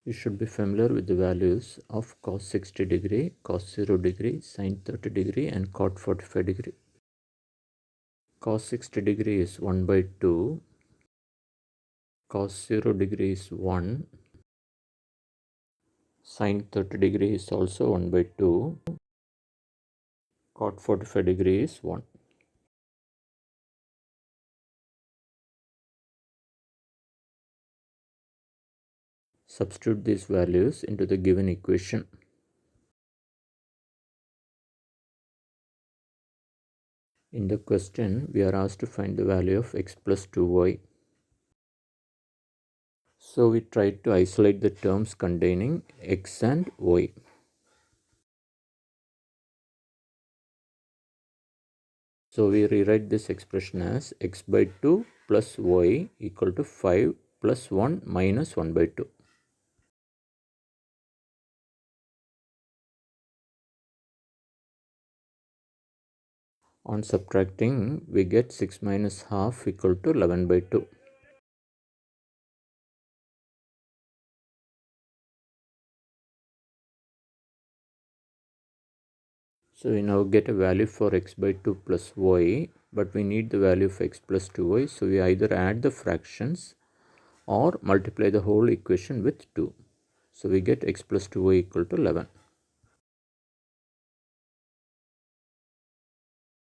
You should be familiar with the values of cos 60 degree, cos 0 degree, sin 30 degree and cot 45 degree. Cos 60 degree is 1 by 2, cos 0 degree is 1, sin 30 degree is also 1 by 2, cot 45 degree is 1. Substitute these values into the given equation. In the question, we are asked to find the value of x plus 2y. So we try to isolate the terms containing x and y. So we rewrite this expression as x by 2 plus y equal to 5 plus 1 minus 1 by 2. On subtracting, we get 6 minus half equal to 11 by 2. So we now get a value for x by 2 plus y, but we need the value of x plus 2y. So we either add the fractions or multiply the whole equation with 2. So we get x plus 2y equal to 11.